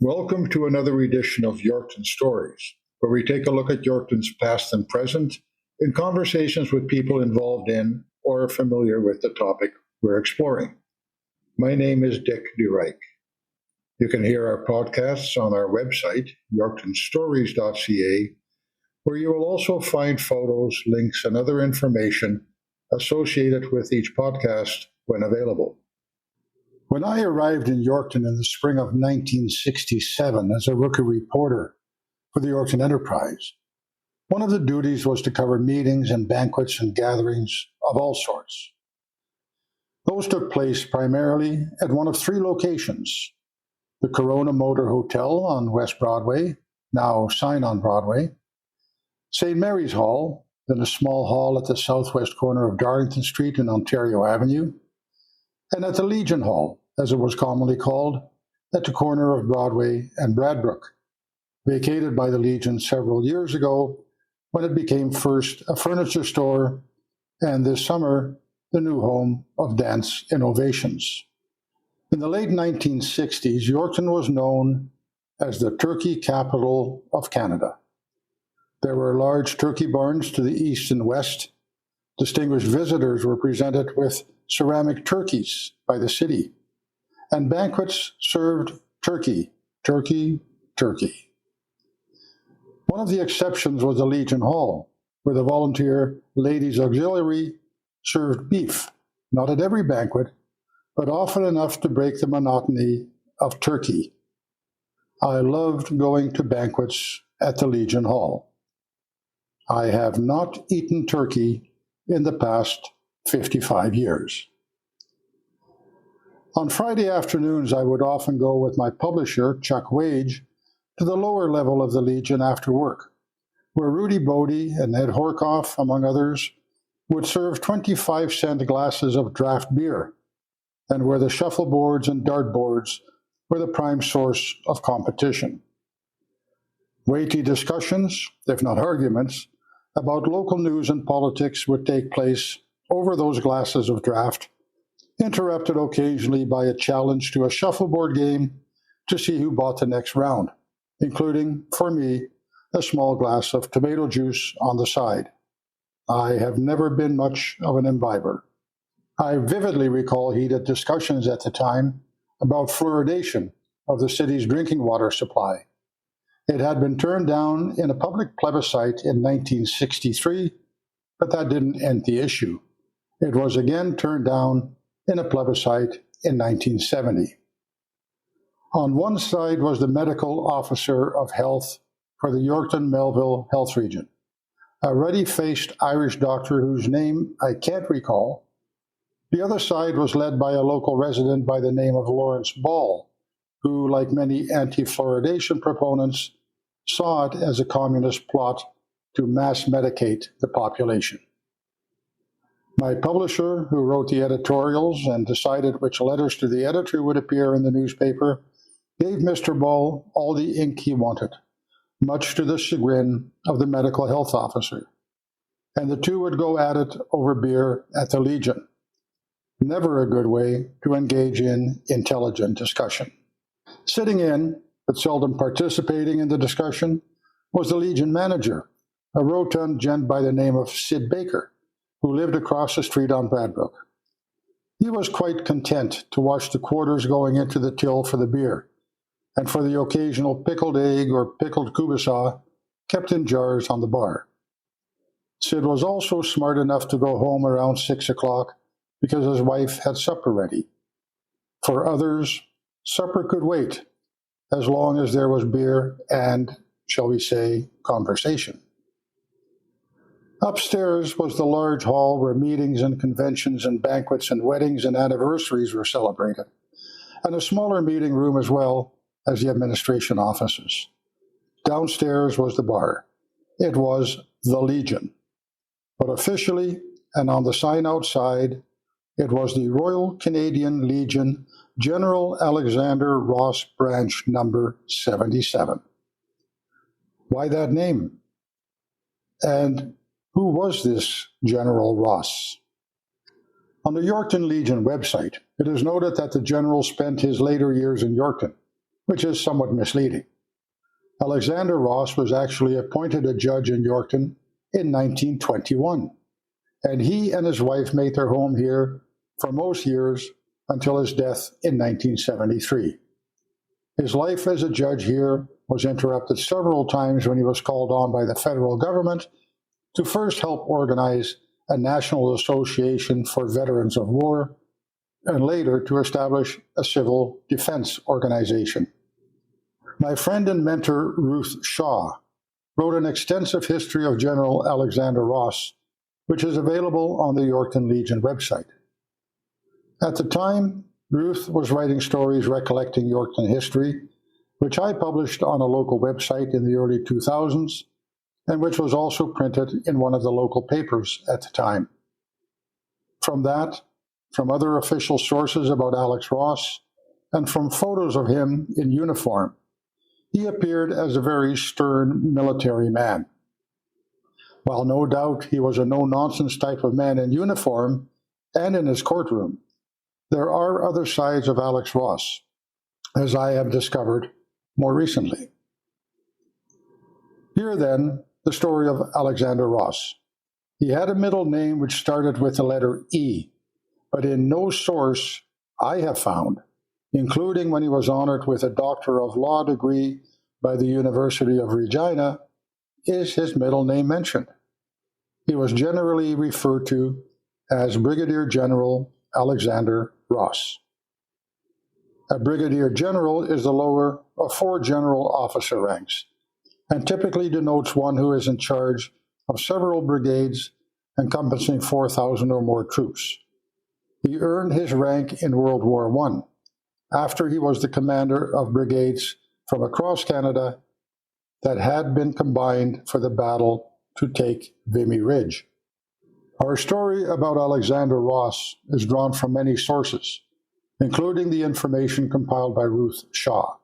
Welcome to another edition of Yorkton Stories, where we take a look at Yorkton's past and present in conversations with people involved in or familiar with the topic we're exploring. My name is Dick DeRike. You can hear our podcasts on our website, yorktonstories.ca, where you will also find photos, links, and other information associated with each podcast when available. When I arrived in Yorkton in the spring of 1967 as a rookie reporter for the Yorkton Enterprise, one of the duties was to cover meetings and banquets and gatherings of all sorts. Those took place primarily at one of three locations: the Corona Motor Hotel on West Broadway, now Sign on Broadway, St. Mary's Hall, then a small hall at the southwest corner of Darlington Street and Ontario Avenue, and at the Legion Hall, as it was commonly called, at the corner of Broadway and Bradbrook, vacated by the Legion several years ago when it became first a furniture store and this summer the new home of Dance Innovations. In the late 1960s, Yorkton was known as the turkey capital of Canada. There were large turkey barns to the east and west. Distinguished visitors were presented with ceramic turkeys by the city, and banquets served turkey, turkey, turkey. One of the exceptions was the Legion Hall, where the volunteer Ladies Auxiliary served beef, not at every banquet, but often enough to break the monotony of turkey. I loved going to banquets at the Legion Hall. I have not eaten turkey in the past 55 years. On Friday afternoons, I would often go with my publisher, Chuck Wage, to the lower level of the Legion after work, where Rudy Bodie and Ed Horkoff, among others, would serve 25-cent glasses of draft beer, and where the shuffleboards and dartboards were the prime source of competition. Weighty discussions, if not arguments, about local news and politics would take place over those glasses of draft, interrupted occasionally by a challenge to a shuffleboard game to see who bought the next round, including, for me, a small glass of tomato juice on the side. I have never been much of an imbiber. I vividly recall heated discussions at the time about fluoridation of the city's drinking water supply. It had been turned down in a public plebiscite in 1963, but that didn't end the issue. It was again turned down in a plebiscite in 1970. On one side was the medical officer of health for the Yorkton-Melville Health Region, a ruddy-faced Irish doctor whose name I can't recall. The other side was led by a local resident by the name of Lawrence Ball, who, like many anti-fluoridation proponents, saw it as a communist plot to mass medicate the population. My publisher, who wrote the editorials and decided which letters to the editor would appear in the newspaper, gave Mr. Ball all the ink he wanted, much to the chagrin of the medical health officer, and the two would go at it over beer at the Legion. Never a good way to engage in intelligent discussion. Sitting in, but seldom participating in the discussion, was the Legion manager, a rotund gent by the name of Sid Baker, who lived across the street on Bradbrook. He was quite content to watch the quarters going into the till for the beer, and for the occasional pickled egg or pickled kubasa kept in jars on the bar. Sid was also smart enough to go home around 6 o'clock because his wife had supper ready. For others, supper could wait, as long as there was beer and, shall we say, conversation. Upstairs was the large hall where meetings and conventions and banquets and weddings and anniversaries were celebrated, and a smaller meeting room as well as the administration offices. Downstairs was the bar. It was the Legion. But officially, and on the sign outside, it was the Royal Canadian Legion General Alexander Ross Branch number 77. Why that name? And who was this General Ross? On the Yorkton Legion website, it is noted that the general spent his later years in Yorkton, which is somewhat misleading. Alexander Ross was actually appointed a judge in Yorkton in 1921, and he and his wife made their home here for most years until his death in 1973. His life as a judge here was interrupted several times when he was called on by the federal government to first help organize a national association for veterans of war, and later to establish a civil defense organization. My friend and mentor, Ruth Shaw, wrote an extensive history of General Alexander Ross, which is available on the Yorkton Legion website. At the time, Ruth was writing stories recollecting Yorkton history, which I published on a local website in the early 2000s, and which was also printed in one of the local papers at the time. From that, from other official sources about Alex Ross, and from photos of him in uniform, he appeared as a very stern military man. While no doubt he was a no-nonsense type of man in uniform and in his courtroom, there are other sides of Alex Ross, as I have discovered more recently. Here then, the story of Alexander Ross. He had a middle name which started with the letter E, but in no source I have found, including when he was honored with a Doctor of Law degree by the University of Regina, is his middle name mentioned. He was generally referred to as Brigadier-General Alexander Ross. A brigadier general is the lower of 4 general officer ranks, and typically denotes one who is in charge of several brigades encompassing 4,000 or more troops. He earned his rank in World War I, after he was the commander of brigades from across Canada that had been combined for the battle to take Vimy Ridge. Our story about Alexander Ross is drawn from many sources, including the information compiled by Ruth Shaw.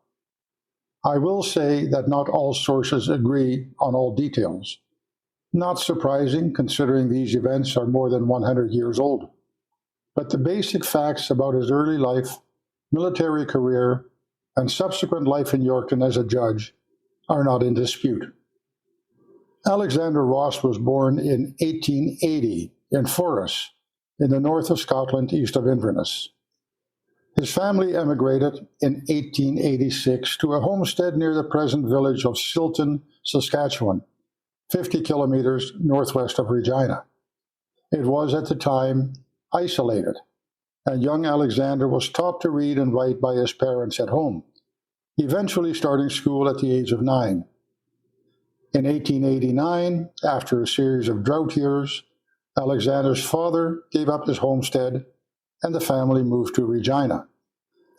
I will say that not all sources agree on all details. Not surprising, considering these events are more than 100 years old. But the basic facts about his early life, military career, and subsequent life in Yorkton as a judge are not in dispute. Alexander Ross was born in 1880 in Forres, in the north of Scotland, east of Inverness. His family emigrated in 1886 to a homestead near the present village of Silton, Saskatchewan, 50 kilometers northwest of Regina. It was at the time isolated, and young Alexander was taught to read and write by his parents at home, eventually starting school at the age of 9. In 1889, after a series of drought years, Alexander's father gave up his homestead and the family moved to Regina.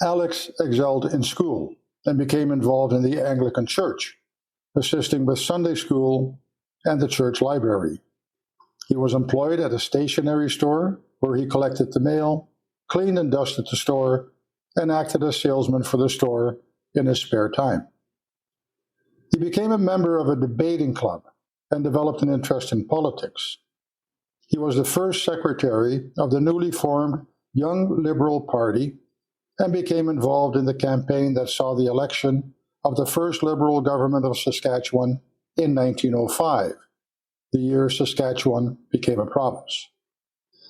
Alex excelled in school and became involved in the Anglican Church, assisting with Sunday school and the church library. He was employed at a stationery store where he collected the mail, cleaned and dusted the store, and acted as salesman for the store in his spare time. He became a member of a debating club and developed an interest in politics. He was the first secretary of the newly formed Young Liberal Party and became involved in the campaign that saw the election of the first Liberal government of Saskatchewan in 1905, the year Saskatchewan became a province.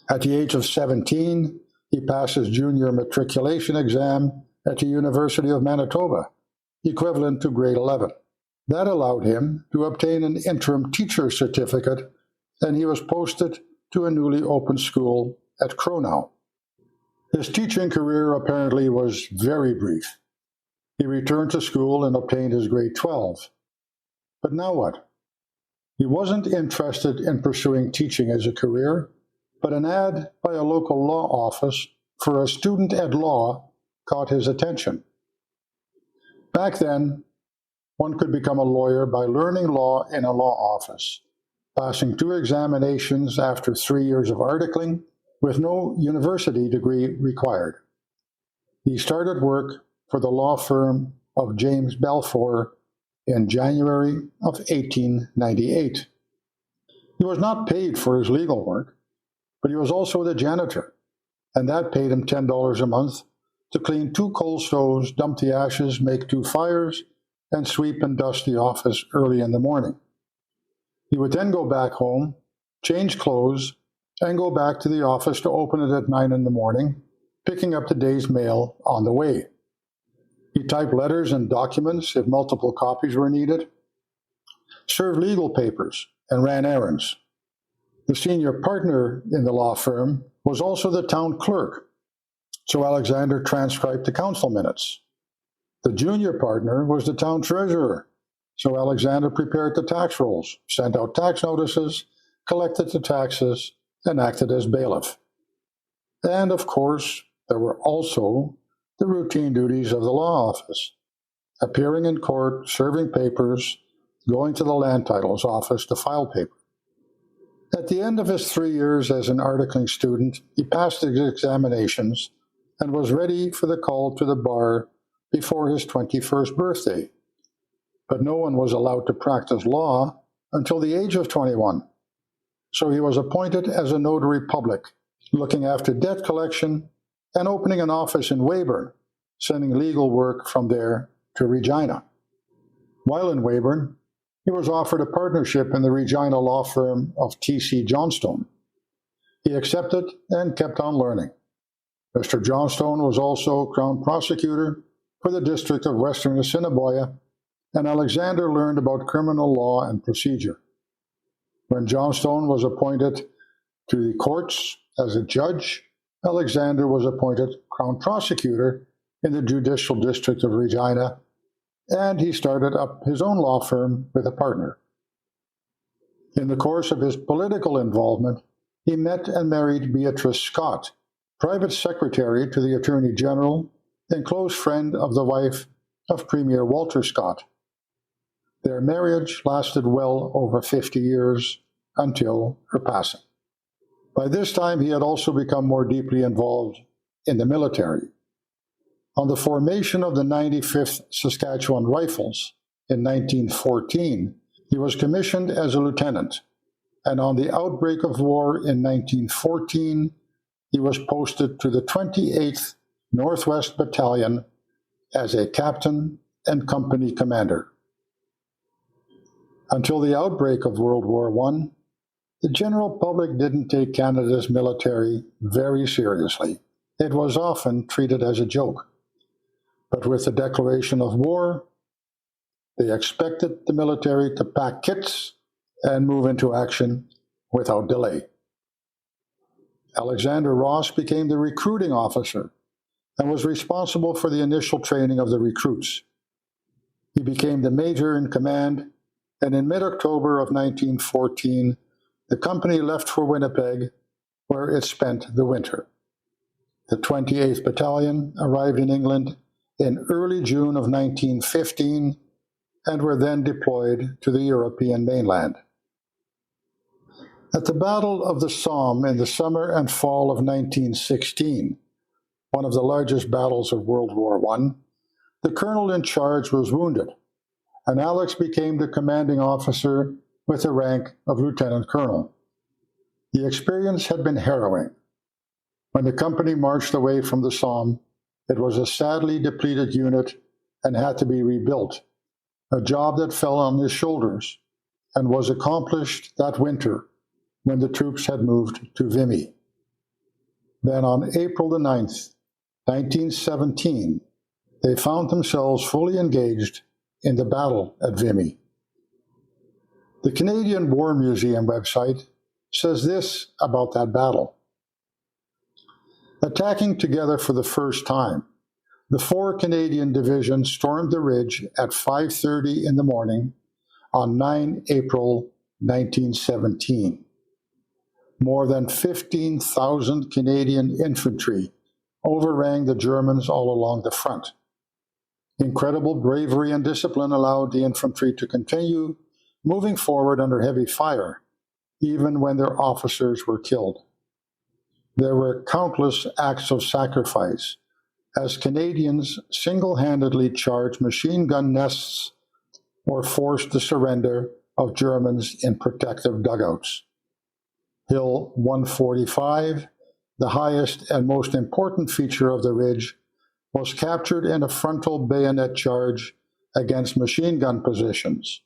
At the age of 17, he passed his junior matriculation exam at the University of Manitoba, equivalent to grade 11. That allowed him to obtain an interim teacher certificate, and he was posted to a newly opened school at Cronow. His teaching career apparently was very brief. He returned to school and obtained his grade 12. But now what? He wasn't interested in pursuing teaching as a career, but an ad by a local law office for a student at law caught his attention. Back then, one could become a lawyer by learning law in a law office, passing 2 examinations after 3 years of articling, with no university degree required. He started work for the law firm of James Balfour in January of 1898. He was not paid for his legal work, but he was also the janitor, and that paid him $10 a month to clean 2 coal stoves, dump the ashes, make 2 fires, and sweep and dust the office early in the morning. He would then go back home, change clothes, and go back to the office to open it at 9 in the morning, picking up the day's mail on the way. He typed letters and documents if multiple copies were needed, served legal papers, and ran errands. The senior partner in the law firm was also the town clerk, so Alexander transcribed the council minutes. The junior partner was the town treasurer, so Alexander prepared the tax rolls, sent out tax notices, collected the taxes, and acted as bailiff. And of course, there were also the routine duties of the law office, appearing in court, serving papers, going to the land titles office to file paper. At the end of his 3 years as an articling student, he passed his examinations and was ready for the call to the bar before his 21st birthday. But no one was allowed to practice law until the age of 21. So he was appointed as a notary public, looking after debt collection and opening an office in Weyburn, sending legal work from there to Regina. While in Weyburn, he was offered a partnership in the Regina law firm of T.C. Johnstone. He accepted and kept on learning. Mr. Johnstone was also Crown Prosecutor for the District of Western Assiniboia, and Alexander learned about criminal law and procedure. When Johnstone was appointed to the courts as a judge, Alexander was appointed Crown Prosecutor in the Judicial District of Regina, and he started up his own law firm with a partner. In the course of his political involvement, he met and married Beatrice Scott, private secretary to the Attorney General and close friend of the wife of Premier Walter Scott. Their marriage lasted well over 50 years until her passing. By this time, he had also become more deeply involved in the military. On the formation of the 95th Saskatchewan Rifles in 1914, he was commissioned as a lieutenant, and on the outbreak of war in 1914, he was posted to the 28th Northwest Battalion as a captain and company commander. Until the outbreak of World War I, the general public didn't take Canada's military very seriously. It was often treated as a joke. But with the declaration of war, they expected the military to pack kits and move into action without delay. Alexander Ross became the recruiting officer and was responsible for the initial training of the recruits. He became the major in command, and in mid-October of 1914, the company left for Winnipeg, where it spent the winter. The 28th Battalion arrived in England in early June of 1915 and were then deployed to the European mainland. At the Battle of the Somme in the summer and fall of 1916, one of the largest battles of World War I, the colonel in charge was wounded, and Alex became the commanding officer with the rank of lieutenant colonel. The experience had been harrowing. When the company marched away from the Somme, it was a sadly depleted unit and had to be rebuilt, a job that fell on his shoulders and was accomplished that winter when the troops had moved to Vimy. Then on April the 9th, 1917, they found themselves fully engaged in the battle at Vimy. The Canadian War Museum website says this about that battle. Attacking together for the first time, the 4 Canadian divisions stormed the ridge at 5:30 in the morning on 9 April 1917. More than 15,000 Canadian infantry overran the Germans all along the front. Incredible bravery and discipline allowed the infantry to continue moving forward under heavy fire, even when their officers were killed. There were countless acts of sacrifice as Canadians single-handedly charged machine gun nests or forced the surrender of Germans in protective dugouts. Hill 145, the highest and most important feature of the ridge, was captured in a frontal bayonet charge against machine gun positions.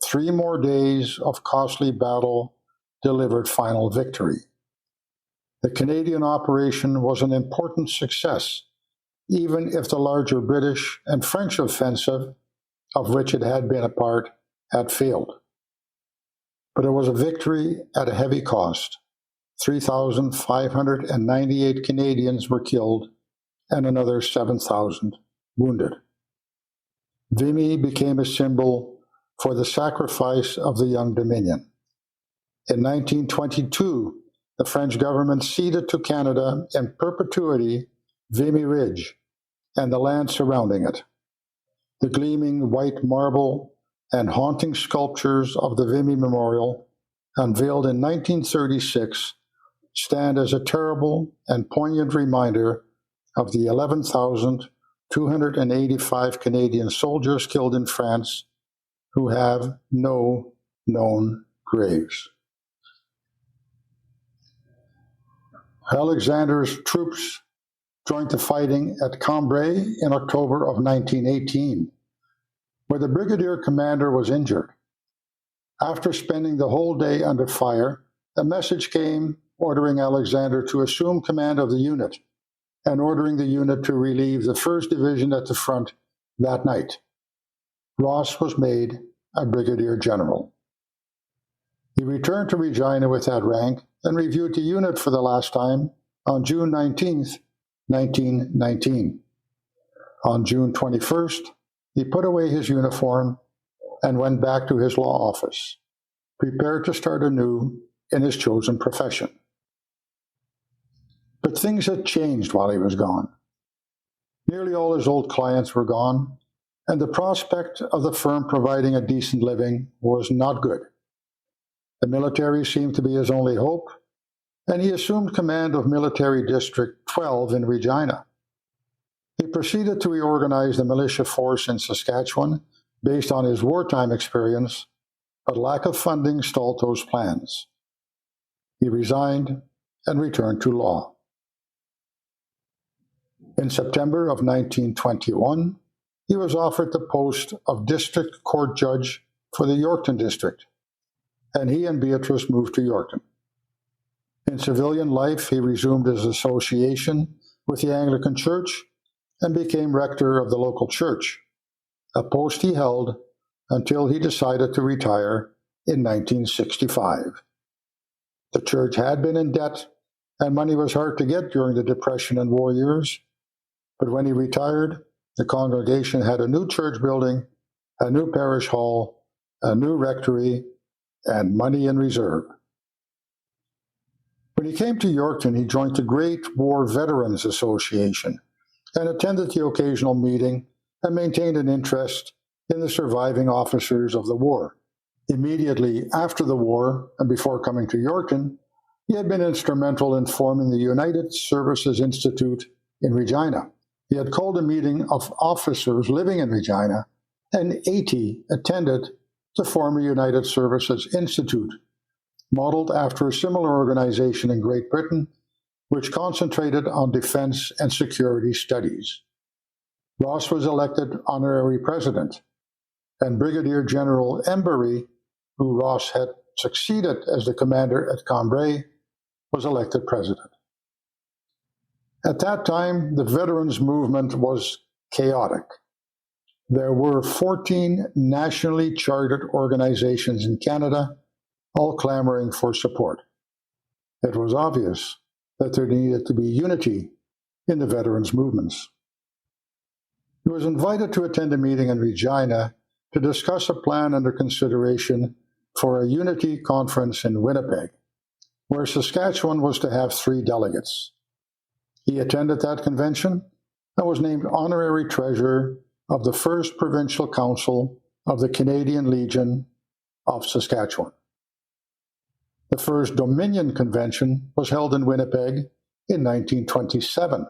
3 more days of costly battle delivered final victory. The Canadian operation was an important success, even if the larger British and French offensive, of which it had been a part, had failed. But it was a victory at a heavy cost. 3,598 Canadians were killed and another 7,000 wounded. Vimy became a symbol for the sacrifice of the young Dominion. In 1922, the French government ceded to Canada in perpetuity Vimy Ridge and the land surrounding it. The gleaming white marble and haunting sculptures of the Vimy Memorial, unveiled in 1936, stand as a terrible and poignant reminder of the 11,285 Canadian soldiers killed in France who have no known graves. Alexander's troops joined the fighting at Cambrai in October of 1918, where the brigadier commander was injured. After spending the whole day under fire, a message came ordering Alexander to assume command of the unit and ordering the unit to relieve the 1st Division at the front that night. Ross was made a brigadier general. He returned to Regina with that rank and reviewed the unit for the last time on June 19, 1919. On June 21st, he put away his uniform and went back to his law office, prepared to start anew in his chosen profession. But things had changed while he was gone. Nearly all his old clients were gone, and the prospect of the firm providing a decent living was not good. The military seemed to be his only hope, and he assumed command of Military District 12 in Regina. He proceeded to reorganize the militia force in Saskatchewan based on his wartime experience, but lack of funding stalled those plans. He resigned and returned to law. In September of 1921, he was offered the post of District Court Judge for the Yorkton District, and he and Beatrice moved to Yorkton. In civilian life, he resumed his association with the Anglican Church and became rector of the local church, a post he held until he decided to retire in 1965. The church had been in debt, and money was hard to get during the Depression and war years, but when he retired, the congregation had a new church building, a new parish hall, a new rectory, and money in reserve. When he came to Yorkton, he joined the Great War Veterans Association and attended the occasional meeting and maintained an interest in the surviving officers of the war. Immediately after the war, and before coming to Yorkton, he had been instrumental in forming the United Services Institute in Regina. He had called a meeting of officers living in Regina, and 80 attended to form a United Services Institute, modeled after a similar organization in Great Britain, which concentrated on defense and security studies. Ross was elected honorary president, and Brigadier-General Embury, who Ross had succeeded as the commander at Cambrai, was elected president. At that time, the veterans movement was chaotic. There were 14 nationally chartered organizations in Canada, all clamoring for support. It was obvious that there needed to be unity in the veterans movements. He was invited to attend a meeting in Regina to discuss a plan under consideration for a unity conference in Winnipeg, where Saskatchewan was to have 3 delegates. He attended that convention and was named honorary treasurer of the First Provincial Council of the Canadian Legion of Saskatchewan. The first Dominion Convention was held in Winnipeg in 1927.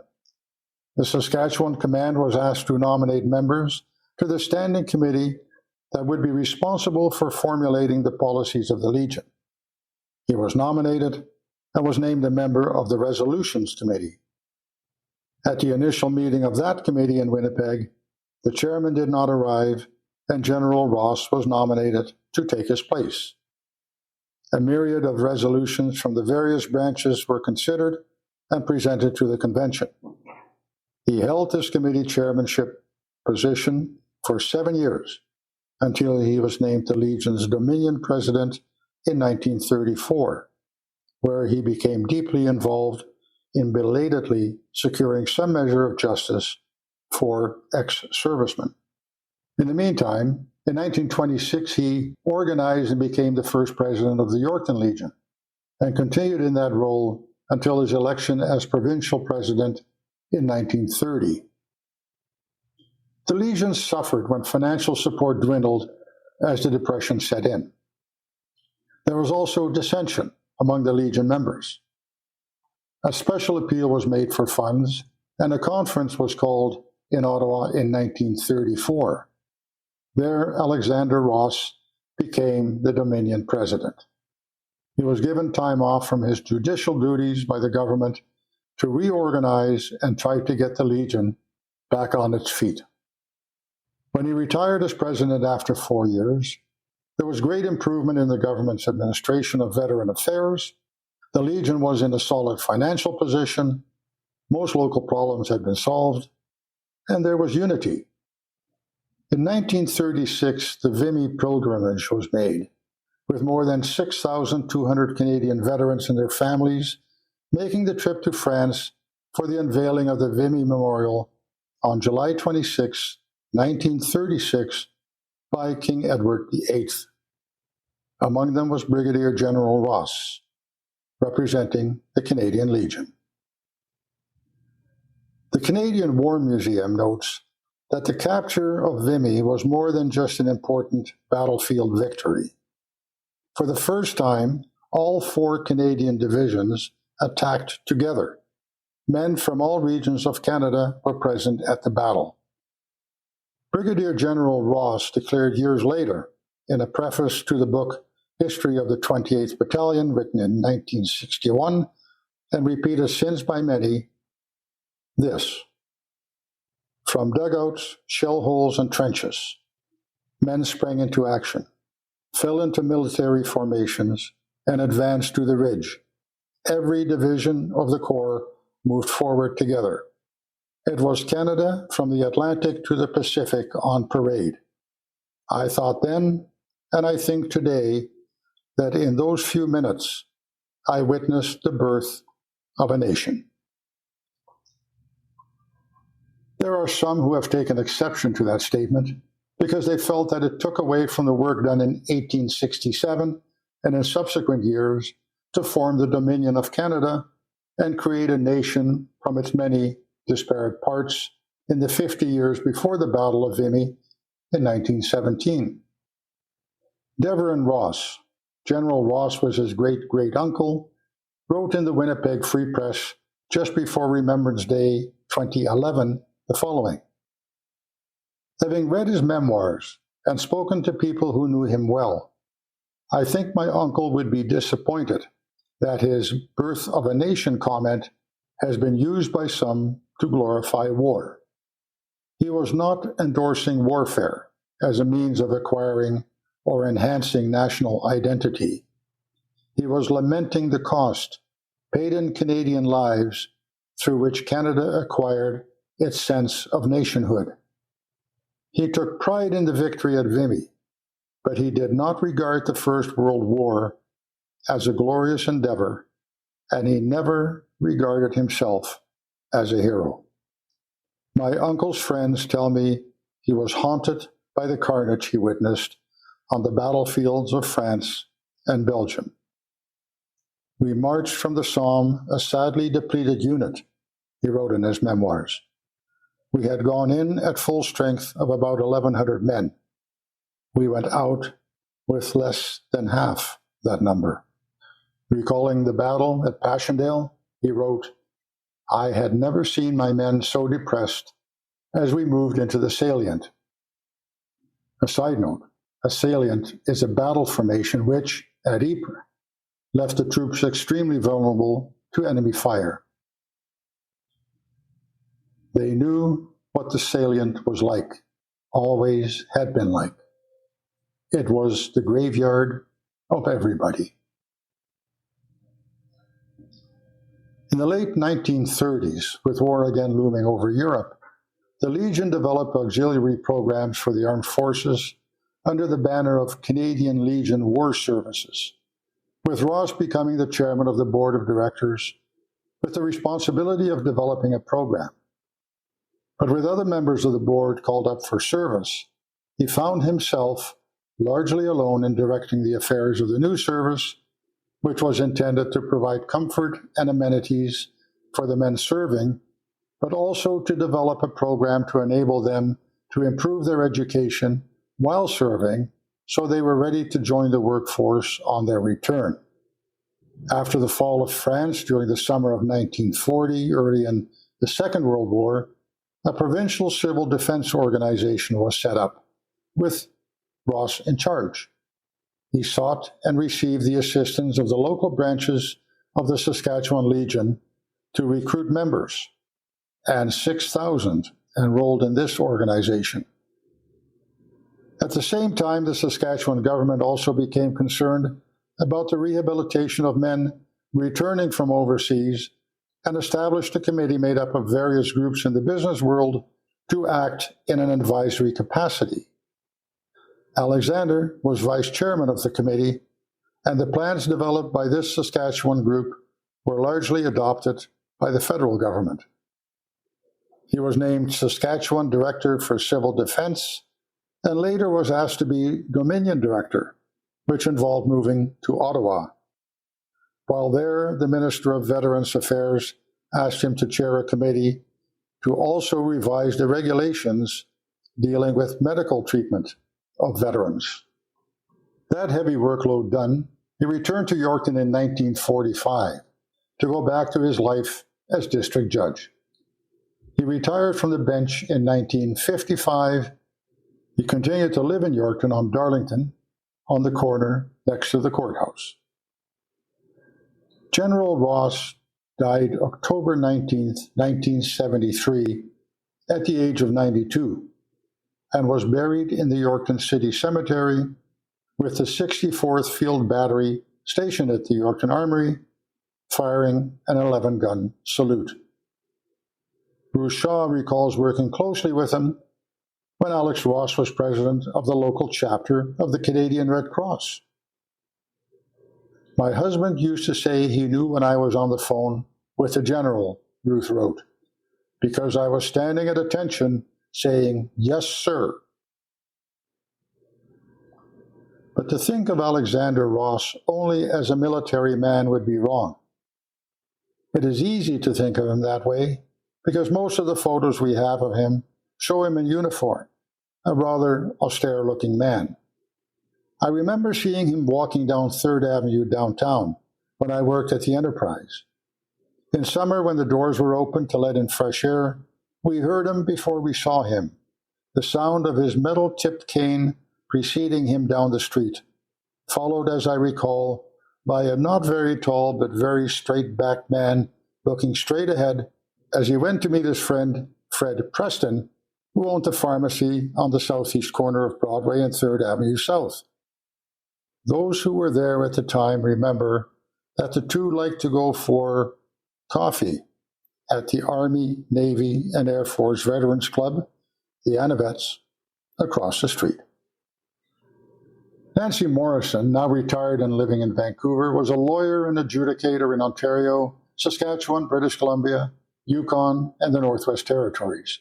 The Saskatchewan Command was asked to nominate members to the standing committee that would be responsible for formulating the policies of the Legion. He was nominated and was named a member of the Resolutions Committee. At the initial meeting of that committee in Winnipeg, the chairman did not arrive, and General Ross was nominated to take his place. A myriad of resolutions from the various branches were considered and presented to the convention. He held this committee chairmanship position for 7 years until he was named the Legion's Dominion President in 1934, where he became deeply involved in belatedly securing some measure of justice for ex-servicemen. In the meantime, in 1926, he organized and became the first president of the Yorkton Legion and continued in that role until his election as provincial president in 1930. The Legion suffered when financial support dwindled as the Depression set in. There was also dissension among the Legion members. A special appeal was made for funds, and a conference was called in Ottawa in 1934. There, Alexander Ross became the Dominion president. He was given time off from his judicial duties by the government to reorganize and try to get the Legion back on its feet. When he retired as president after 4 years, there was great improvement in the government's administration of veteran affairs. The Legion was in a solid financial position, most local problems had been solved, and there was unity. In 1936, the Vimy pilgrimage was made, with more than 6,200 Canadian veterans and their families making the trip to France for the unveiling of the Vimy Memorial on July 26, 1936, by King Edward VIII. Among them was Brigadier-General Ross, representing the Canadian Legion. The Canadian War Museum notes that the capture of Vimy was more than just an important battlefield victory. For the first time, all 4 Canadian divisions attacked together. Men from all regions of Canada were present at the battle. Brigadier-General Ross declared years later, in a preface to the book History of the 28th Battalion, written in 1961, and repeated since by many, this: from dugouts, shell holes, and trenches, men sprang into action, fell into military formations, and advanced to the ridge. Every division of the Corps moved forward together. It was Canada from the Atlantic to the Pacific on parade. I thought then, and I think today, that in those few minutes, I witnessed the birth of a nation. There are some who have taken exception to that statement because they felt that it took away from the work done in 1867 and in subsequent years to form the Dominion of Canada and create a nation from its many disparate parts in the 50 years before the Battle of Vimy in 1917. Devereux Ross, General Ross was his great-great-uncle, wrote in the Winnipeg Free Press just before Remembrance Day 2011 the following: having read his memoirs and spoken to people who knew him well, I think my uncle would be disappointed that his birth of a nation comment has been used by some to glorify war. He was not endorsing warfare as a means of acquiring or enhancing national identity. He was lamenting the cost paid in Canadian lives through which Canada acquired its sense of nationhood. He took pride in the victory at Vimy, but he did not regard the First World War as a glorious endeavor, and he never regarded himself as a hero. My uncle's friends tell me he was haunted by the carnage he witnessed on the battlefields of France and Belgium. We marched from the Somme a sadly depleted unit, he wrote in his memoirs. We had gone in at full strength of about 1,100 men. We went out with less than half that number. Recalling the battle at Passchendaele, he wrote, I had never seen my men so depressed as we moved into the salient. A side note, a salient is a battle formation which, at Ypres, left the troops extremely vulnerable to enemy fire. They knew what the salient was like, always had been like. It was the graveyard of everybody. In the late 1930s, with war again looming over Europe, the Legion developed auxiliary programs for the armed forces under the banner of Canadian Legion War Services, with Ross becoming the chairman of the board of directors with the responsibility of developing a program. But with other members of the board called up for service, he found himself largely alone in directing the affairs of the new service, which was intended to provide comfort and amenities for the men serving, but also to develop a program to enable them to improve their education while serving, so they were ready to join the workforce on their return. After the fall of France during the summer of 1940, early in the Second World War, a provincial civil defense organization was set up, with Ross in charge. He sought and received the assistance of the local branches of the Saskatchewan Legion to recruit members, and 6,000 enrolled in this organization. At the same time, the Saskatchewan government also became concerned about the rehabilitation of men returning from overseas and established a committee made up of various groups in the business world to act in an advisory capacity. Alexander was vice chairman of the committee, and the plans developed by this Saskatchewan group were largely adopted by the federal government. He was named Saskatchewan Director for Civil Defense and later was asked to be Dominion Director, which involved moving to Ottawa. While there, the Minister of Veterans Affairs asked him to chair a committee to also revise the regulations dealing with medical treatment of veterans. That heavy workload done, he returned to Yorkton in 1945 to go back to his life as district judge. He retired from the bench in 1955. He continued to live in Yorkton on Darlington, on the corner next to the courthouse. General Ross died October 19, 1973, at the age of 92, and was buried in the Yorkton City Cemetery with the 64th Field Battery stationed at the Yorkton Armory, firing an 11-gun salute. Bruce Shaw recalls working closely with him when Alex Ross was president of the local chapter of the Canadian Red Cross. My husband used to say he knew when I was on the phone with the general, Ruth wrote, because I was standing at attention saying, "Yes, sir." But to think of Alexander Ross only as a military man would be wrong. It is easy to think of him that way because most of the photos we have of him show him in uniform, a rather austere-looking man. I remember seeing him walking down 3rd Avenue downtown when I worked at the Enterprise. In summer, when the doors were open to let in fresh air, we heard him before we saw him, the sound of his metal-tipped cane preceding him down the street, followed, as I recall, by a not very tall but very straight-backed man looking straight ahead as he went to meet his friend, Fred Preston, who owned a pharmacy on the southeast corner of Broadway and 3rd Avenue South. Those who were there at the time remember that the two liked to go for coffee at the Army, Navy, and Air Force Veterans Club, the Anavets, across the street. Nancy Morrison, now retired and living in Vancouver, was a lawyer and adjudicator in Ontario, Saskatchewan, British Columbia, Yukon, and the Northwest Territories.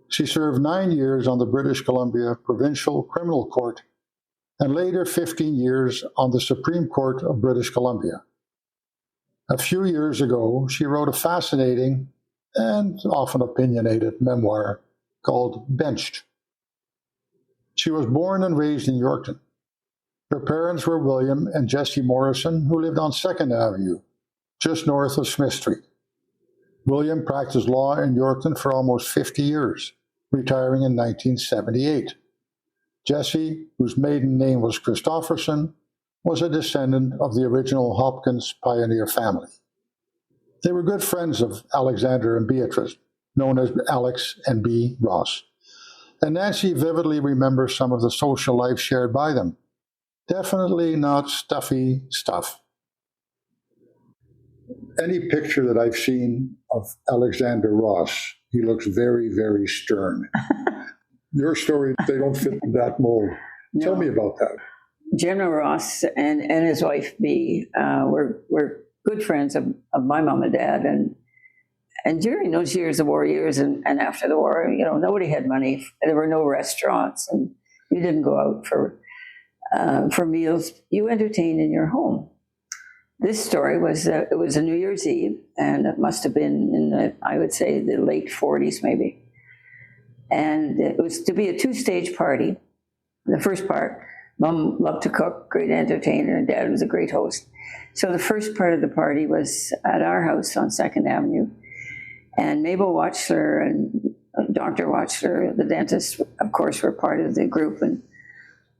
She served 9 years on the British Columbia Provincial Criminal Court and later 15 years on the Supreme Court of British Columbia. A few years ago, she wrote a fascinating and often opinionated memoir called Benched. She was born and raised in Yorkton. Her parents were William and Jessie Morrison, who lived on 2nd Avenue, just north of Smith Street. William practiced law in Yorkton for almost 50 years, retiring in 1978. Jessie, whose maiden name was Christopherson, was a descendant of the original Hopkins pioneer family. They were good friends of Alexander and Beatrice, known as Alex and B. Ross. And Nancy vividly remembers some of the social life shared by them. Definitely not stuffy stuff. Any picture that I've seen of Alexander Ross, he looks very, very stern. Your story, they don't fit that mold. No. Tell me about that. General Ross and his wife Bea were good friends of my mom and dad, and during those years, the war years, and after the war, nobody had money. There were no restaurants, and you didn't go out for meals. You entertained in your home. This story was it was a New Year's Eve, and it must have been in I would say the late 40s maybe, and it was to be a two-stage party. The first part, Mom loved to cook, great entertainer, and Dad was a great host. So the first part of the party was at our house on 2nd Avenue, and Mabel Watchler and Dr. Watchler, the dentist, of course, were part of the group, and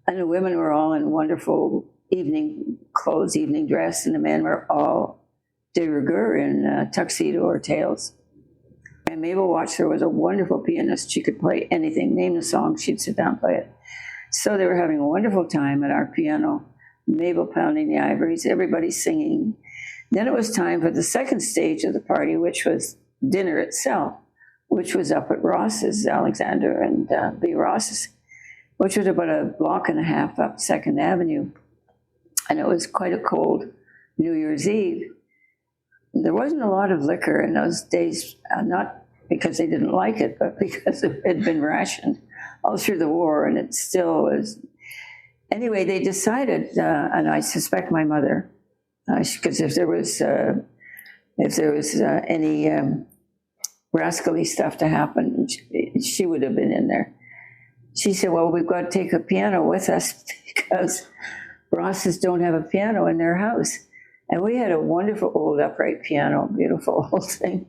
the women were all in wonderful evening clothes, evening dress, and the men were all de rigueur in tuxedo or tails. And Mabel Watchler was a wonderful pianist. She could play anything, name the song, she'd sit down and play it. So they were having a wonderful time at our piano, Mabel pounding the ivories, everybody singing. Then it was time for the second stage of the party, which was dinner itself, which was up at Ross's, Alexander and B. Ross's, which was about a block and a half up 2nd Avenue. And it was quite a cold New Year's Eve. There wasn't a lot of liquor in those days, not because they didn't like it, but because it had been rationed all through the war, and it still was. Anyway, they decided, and I suspect my mother, because if there was any rascally stuff to happen, she would have been in there. She said, well, we've got to take a piano with us because Rosses don't have a piano in their house. And we had a wonderful old upright piano, beautiful old thing.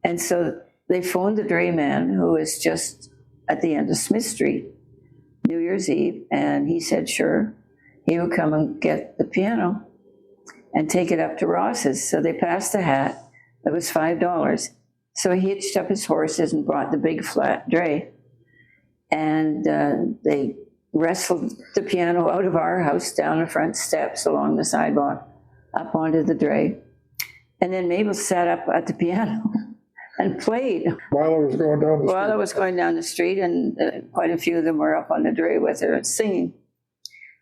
And so they phoned the drayman, who was just at the end of Smith Street, New Year's Eve, and he said, sure, he would come and get the piano and take it up to Ross's. So they passed the hat. It was $5. So he hitched up his horses and brought the big flat dray. And they wrestled the piano out of our house, down the front steps, along the sidewalk, up onto the dray. And then Mabel sat up at the piano and played. While it was going down the street? While it was going down the street, and quite a few of them were up on the dray with her and singing.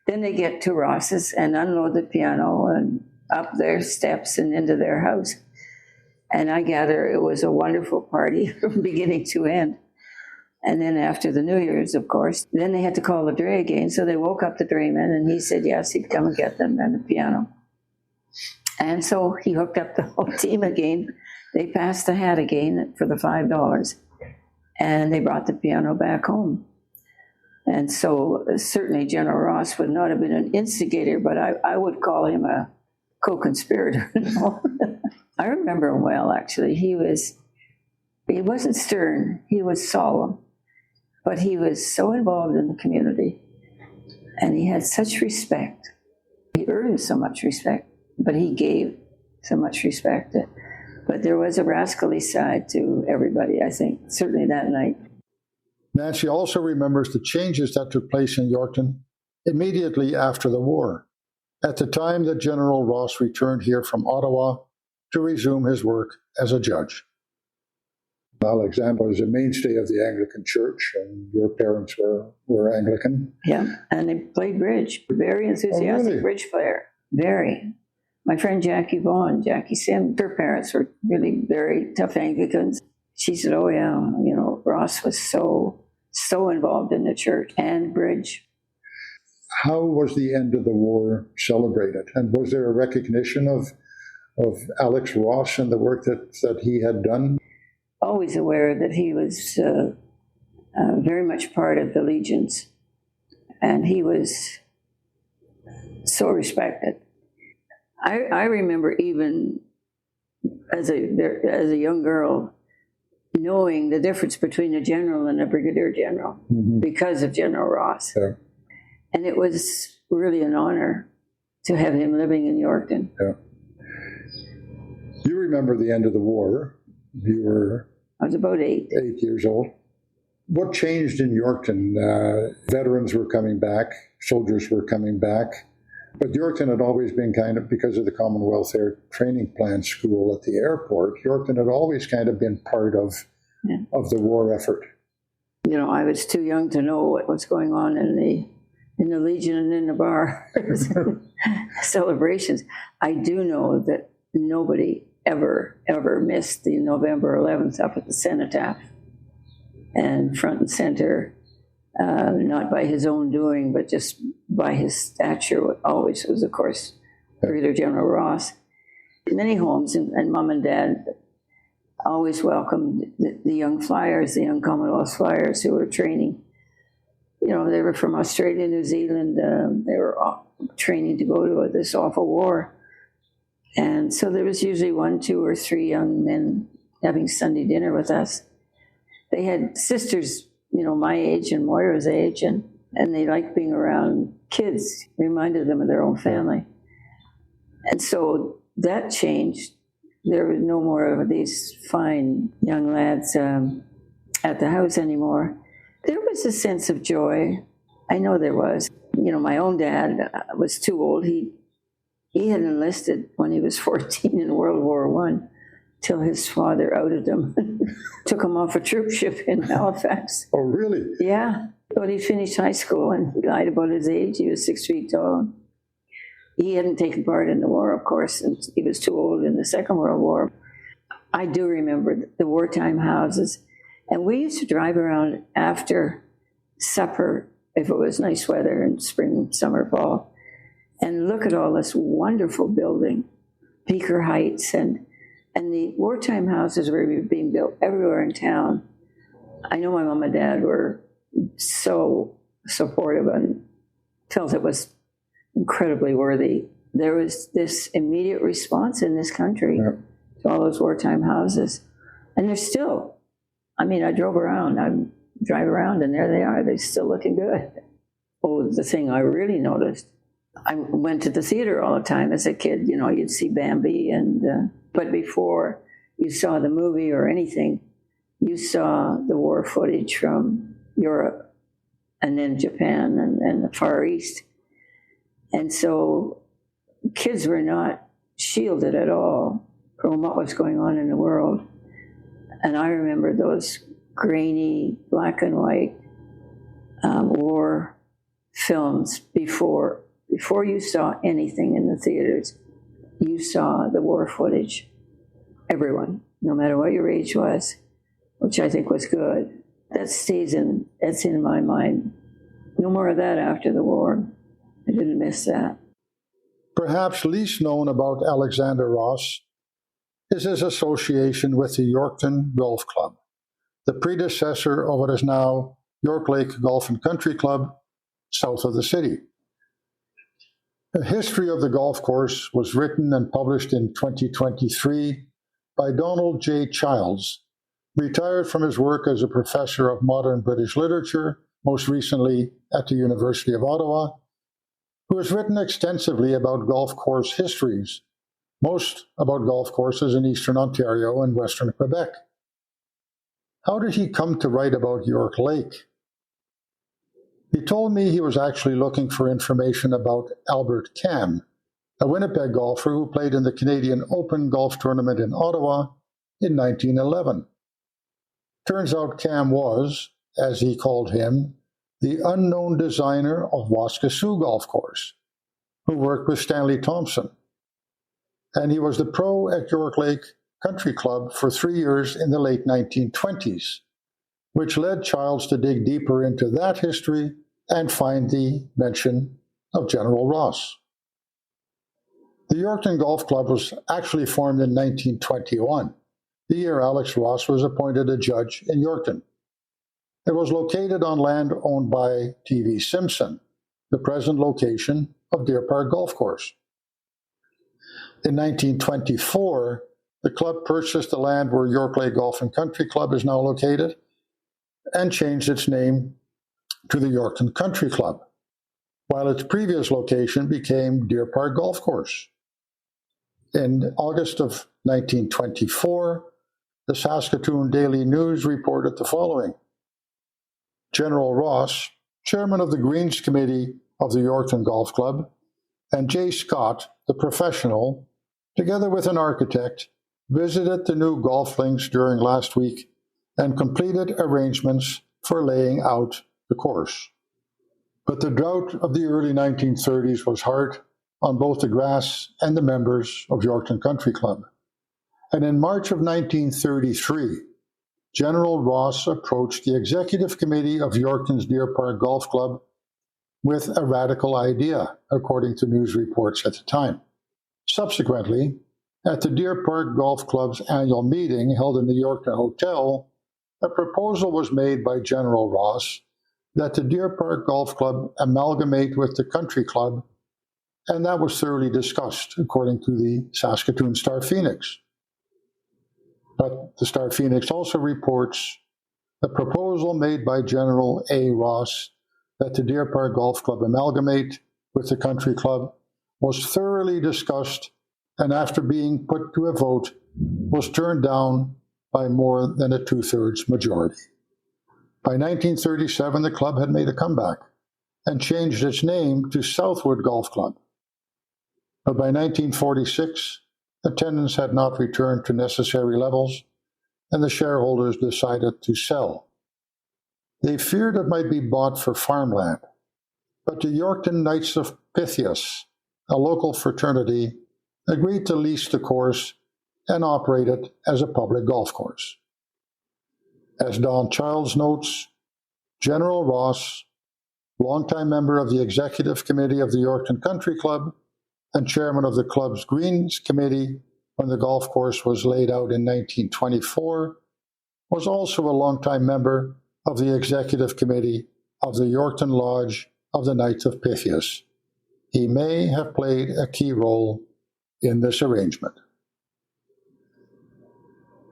Then they get to Ross's and unload the piano and up their steps and into their house. And I gather it was a wonderful party from beginning to end. And then after the New Year's, of course, then they had to call the dray again. So they woke up the drayman, and he said, yes, he'd come and get them and the piano. And so he hooked up the whole team again. They passed the hat again for the $5, and they brought the piano back home. And so certainly General Ross would not have been an instigator, but I would call him a co-conspirator. I remember him well, actually. He wasn't stern, he was solemn, but he was so involved in the community, and he had such respect. He earned so much respect, but he gave so much respect. But there was a rascally side to everybody, I think, certainly that night. Nancy also remembers the changes that took place in Yorkton immediately after the war, at the time that General Ross returned here from Ottawa to resume his work as a judge. Alexander was a mainstay of the Anglican Church, and your parents were Anglican. Yeah, and they played bridge. Very enthusiastic bridge player. Very. My friend Jackie Vaughan, Jackie Sim, her parents were really very tough Anglicans. She said, oh yeah, Ross was so involved in the church and bridge. How was the end of the war celebrated? And was there a recognition of Alex Ross and the work that he had done? Always aware that he was very much part of the Legions, and he was so respected. I remember even as a young girl knowing the difference between a general and a brigadier-general because of General Ross. Yeah. And it was really an honor to have him living in Yorkton. Yeah. You remember the end of the war. You were I was about 8. 8 years old. What changed in Yorkton? Veterans were coming back, soldiers were coming back, but Yorkton had always been kind of, because of the Commonwealth Air Training Plan school at the airport, Yorkton had always kind of been part of the war effort. You know, I was too young to know what was going on in the Legion and in the bar celebrations. I do know that nobody ever missed the November 11th up at the cenotaph, and front and center, not by his own doing, but just by his stature. Always was, of course, Brigadier-General Ross. Many homes, and Mom and Dad always welcomed the young flyers, the young Commonwealth flyers who were training. You know, they were from Australia, New Zealand. They were training to go to this awful war. And so there was usually 1, 2, or 3 young men having Sunday dinner with us. They had sisters, you know, my age and Moira's age, and they liked being around kids, reminded them of their own family. And so that changed. There were no more of these fine young lads at the house anymore. There was a sense of joy. I know there was. You know, my own dad was too old. He had enlisted when he was 14 in World War I, till his father outed him and took him off a troop ship in Halifax. Oh, really? Yeah. But he finished high school and he lied about his age. He was 6 feet tall. He hadn't taken part in the war, of course, and he was too old in the Second World War. I do remember the wartime houses. And we used to drive around after supper, if it was nice weather in spring, summer, fall, and look at all this wonderful building, Beaker Heights, and the wartime houses were being built everywhere in town. I know my mom and dad were so supportive and felt it was incredibly worthy. There was this immediate response in this country to all those wartime houses. And they're still, I mean, I drive around and there they are. They're still looking good. Oh, the thing I really noticed, I went to the theater all the time as a kid. You know, you'd see Bambi, but before you saw the movie or anything, you saw the war footage from Europe and then Japan and the Far East. And so kids were not shielded at all from what was going on in the world. And I remember those grainy, black and white war films before you saw anything in the theaters. You saw the war footage. Everyone, no matter what your age was, which I think was good. That's in my mind. No more of that after the war. I didn't miss that. Perhaps least known about Alexander Ross is his association with the Yorkton Golf Club, the predecessor of what is now York Lake Golf and Country Club, south of the city. The history of the golf course was written and published in 2023 by Donald J. Childs, retired from his work as a professor of modern British literature, most recently at the University of Ottawa, who has written extensively about golf course histories, most about golf courses in eastern Ontario and western Quebec. How did he come to write about York Lake? He told me he was actually looking for information about Albert Cam, a Winnipeg golfer who played in the Canadian Open golf tournament in Ottawa in 1911. Turns out Cam was, as he called him, the unknown designer of Waskesiu Golf Course, who worked with Stanley Thompson. And he was the pro at York Lake Country Club for 3 years in the late 1920s, which led Childs to dig deeper into that history and find the mention of General Ross. The Yorkton Golf Club was actually formed in 1921, the year Alex Ross was appointed a judge in Yorkton. It was located on land owned by T.V. Simpson, the present location of Deer Park Golf Course. In 1924, the club purchased the land where York Lake Golf and Country Club is now located and changed its name to the Yorkton Country Club, while its previous location became Deer Park Golf Course. In August of 1924, the Saskatoon Daily News reported the following. General Ross, chairman of the Greens Committee of the Yorkton Golf Club, and Jay Scott, the professional, together with an architect, visited the new golf links during last week and completed arrangements for laying out the course. But the drought of the early 1930s was hard on both the grass and the members of Yorkton Country Club. And in March of 1933, General Ross approached the executive committee of Yorkton's Deer Park Golf Club with a radical idea, according to news reports at the time. Subsequently, at the Deer Park Golf Club's annual meeting held in the Yorkton Hotel, a proposal was made by General Ross that the Deer Park Golf Club amalgamate with the Country Club, and that was thoroughly discussed, according to the Saskatoon Star Phoenix. But the Star Phoenix also reports the proposal made by General A. Ross that the Deer Park Golf Club amalgamate with the Country Club was thoroughly discussed, and after being put to a vote, was turned down by more than a two-thirds majority. By 1937, the club had made a comeback and changed its name to Southwood Golf Club. But by 1946, attendance had not returned to necessary levels, and the shareholders decided to sell. They feared it might be bought for farmland, but the Yorkton Knights of Pythias, a local fraternity, agreed to lease the course and operate it as a public golf course. As Don Childs notes, General Ross, longtime member of the executive committee of the Yorkton Country Club and chairman of the club's Greens Committee when the golf course was laid out in 1924, was also a longtime member of the executive committee of the Yorkton Lodge of the Knights of Pythias. He may have played a key role in this arrangement.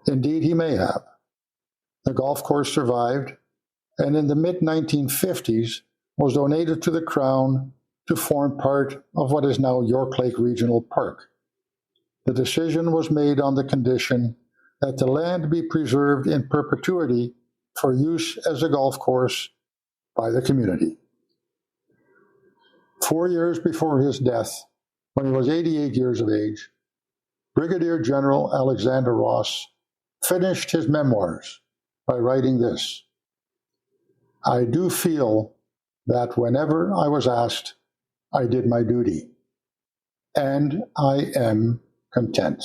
Indeed, he may have. The golf course survived, and in the mid-1950s was donated to the Crown to form part of what is now York Lake Regional Park. The decision was made on the condition that the land be preserved in perpetuity for use as a golf course by the community. 4 years before his death, when he was 88 years of age, Brigadier-General Alexander Ross finished his memoirs by writing this: "I do feel that whenever I was asked, I did my duty, and I am content."